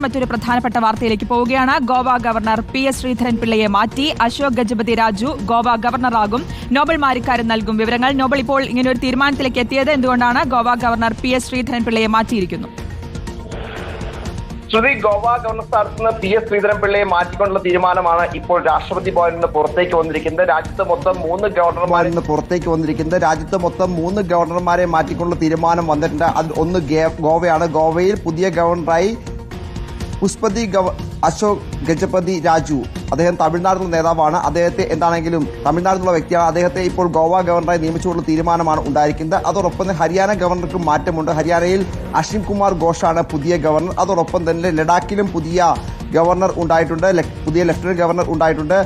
മറ്റൊരു പ്രധാനപ്പെട്ട വാർത്തയിലേക്ക് പോവുകയാണ്. ഗോവ ഗവർണർ PS ശ്രീധരൻപിള്ളയെ മാറ്റി. അശോക് ഗജപതി രാജു ഗോവ ഗവർണറാകും. നോബൽ മാരിക്കാരൻ നൽകും വിവരങ്ങൾ. നോബൽ, ഇപ്പോൾ ഇങ്ങനെയൊരു തീരുമാനത്തിലേക്ക് എത്തിയത് എന്തുകൊണ്ടാണ്? ഗോവ ഗവർണർ PS ശ്രീധരൻപിള്ളയെ മാറ്റിയിരിക്കുന്നു. ശ്രുതി, ഗോവ ഗവർണർ സ്ഥാനത്ത് നിന്ന് PS ശ്രീധരൻപിള്ളയെ മാറ്റിക്കൊണ്ടുള്ള തീരുമാനമാണ് ഇപ്പോൾ രാഷ്ട്രപതി ഭവനിൽ നിന്ന് പുറത്തേക്ക് വന്നിരിക്കുന്നത്. രാജ്യത്ത് മൊത്തം 3 ഗവർണർമാരെ മാറ്റിക്കൊണ്ടുള്ള തീരുമാനം വന്നിട്ടുണ്ട്. അതിൽ ഒന്ന് ഗോവയാണ്. ഗോവയിൽ പുതിയ ഗവർണറായി അശോക് ഗജപതി രാജു, അദ്ദേഹം തമിഴ്നാട്ടിലുള്ള നേതാവാണ്. അദ്ദേഹത്തെ എന്താണെങ്കിലും തമിഴ്നാട്ടിലുള്ള വ്യക്തിയാണ്. അദ്ദേഹത്തെ ഇപ്പോൾ ഗോവ ഗവർണറായി നിയമിച്ചുകൊണ്ടുള്ള തീരുമാനമാണ് ഉണ്ടായിരിക്കുന്നത്. അതോടൊപ്പം തന്നെ ഹരിയാന ഗവർണർക്കും മാറ്റമുണ്ട്. ഹരിയാനയിൽ അശ്വിൻ കുമാർ ഘോഷാണ് പുതിയ ഗവർണർ. അതോടൊപ്പം തന്നെ ലഡാക്കിലും പുതിയ ഗവർണർ ഉണ്ടായിട്ടുണ്ട്, പുതിയ ലഫ്റ്റനന്റ് ഗവർണർ ഉണ്ടായിട്ടുണ്ട്.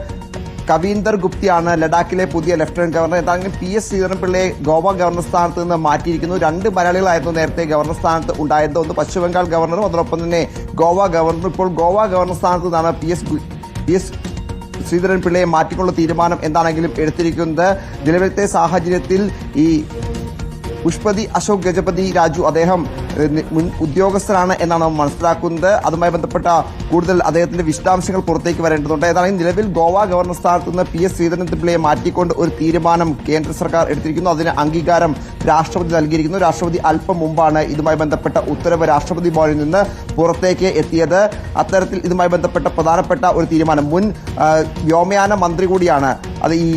കവീന്ദർ ഗുപ്തയാണ് ലഡാക്കിലെ പുതിയ ലഫ്റ്റനന്റ് ഗവർണർ. എന്താണെങ്കിലും PS ശ്രീധരൻപിള്ളയെ ഗോവ ഗവർണർ സ്ഥാനത്ത് നിന്ന് മാറ്റിയിരിക്കുന്നു. 2 മലയാളികളായിരുന്നു നേരത്തെ ഗവർണർ സ്ഥാനത്ത് ഉണ്ടായത്. ഒന്ന് പശ്ചിമബംഗാൾ ഗവർണറും അതോടൊപ്പം തന്നെ ഗോവ ഗവർണറും. ഇപ്പോൾ ഗോവ ഗവർണർ സ്ഥാനത്ത് നിന്നാണ് PS ശ്രീധരൻപിള്ളയെ മാറ്റിക്കൊണ്ടുള്ള തീരുമാനം എന്താണെങ്കിലും എടുത്തിരിക്കുന്നത്. നിലവിലത്തെ സാഹചര്യത്തിൽ ഈ അശോക് ഗജപതി രാജു അദ്ദേഹം മുൻ ഉദ്യോഗസ്ഥനാണ് എന്നാണ് മനസ്സിലാക്കുന്നത്. അതുമായി ബന്ധപ്പെട്ട കൂടുതൽ അദ്ദേഹത്തിന്റെ വിശദാംശങ്ങൾ പുറത്തേക്ക് വരേണ്ടതുണ്ട്. ഏതാണെങ്കിൽ നിലവിൽ ഗോവ ഗവർണർ സ്ഥാനത്ത് നിന്ന് PS ശ്രീധരൻപിള്ളയെ മാറ്റിക്കൊണ്ട് ഒരു തീരുമാനം കേന്ദ്ര സർക്കാർ എടുത്തിരിക്കുന്നു. അതിന് അംഗീകാരം രാഷ്ട്രപതി നൽകിയിരിക്കുന്നു. രാഷ്ട്രപതി അല്പം മുമ്പാണ് ഇതുമായി ബന്ധപ്പെട്ട ഉത്തരവ് രാഷ്ട്രപതി ഭവനിൽ നിന്ന് പുറത്തേക്ക് എത്തിയത്. അത്തരത്തിൽ ഇതുമായി ബന്ധപ്പെട്ട പ്രധാനപ്പെട്ട ഒരു തീരുമാനം മുൻ വ്യോമയാന മന്ത്രി കൂടിയാണ് അത് ഈ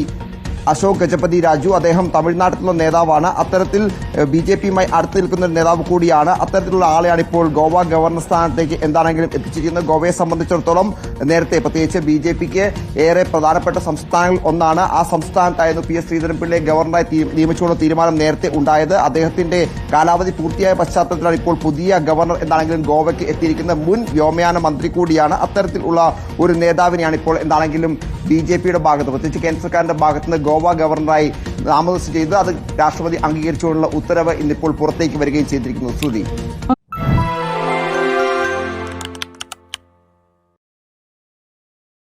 അശോക് ഗജപതി രാജു. അദ്ദേഹം തമിഴ്നാട്ടിലുള്ള നേതാവാണ്. അത്തരത്തിൽ BJPയുമായി അടുത്ത് നിൽക്കുന്ന ഒരു നേതാവ് കൂടിയാണ്. അത്തരത്തിലുള്ള ആളെയാണ് ഇപ്പോൾ ഗോവ ഗവർണർ സ്ഥാനത്തേക്ക് എന്താണെങ്കിലും എത്തിച്ചിരിക്കുന്നത്. ഗോവയെ സംബന്ധിച്ചിടത്തോളം നേരത്തെ പ്രത്യേകിച്ച് BJPക്ക് ഏറെ പ്രധാനപ്പെട്ട സംസ്ഥാനങ്ങളിൽ ഒന്നാണ്. ആ സംസ്ഥാനത്തായിരുന്നു PS ശ്രീധരൻപിള്ളയെ ഗവർണറായി നിയമിച്ചുകൊണ്ടുള്ള തീരുമാനം നേരത്തെ ഉണ്ടായത്. അദ്ദേഹത്തിന്റെ കാലാവധി പൂർത്തിയായ പശ്ചാത്തലത്തിലാണ് ഇപ്പോൾ പുതിയ ഗവർണർ എന്താണെങ്കിലും ഗോവയ്ക്ക് എത്തിയിരിക്കുന്ന മുൻ വ്യോമയാന മന്ത്രി കൂടിയാണ്. അത്തരത്തിലുള്ള ഒരു നേതാവിനെയാണ് ഇപ്പോൾ എന്താണെങ്കിലും BJPയുടെ ഭാഗത്ത്, പ്രത്യേകിച്ച് കേന്ദ്ര സർക്കാരിന്റെ ഭാഗത്ത് നിന്ന് ഗോവ ഗവർണറായി നാമനിർദ്ദേശം ചെയ്ത് അത് രാഷ്ട്രപതി അംഗീകരിച്ചുകൊണ്ടുള്ള ഉത്തരവ് ഇന്നിപ്പോൾ പുറത്തേക്ക് വരികയും ചെയ്തിരിക്കുന്നു. ശ്രുതി.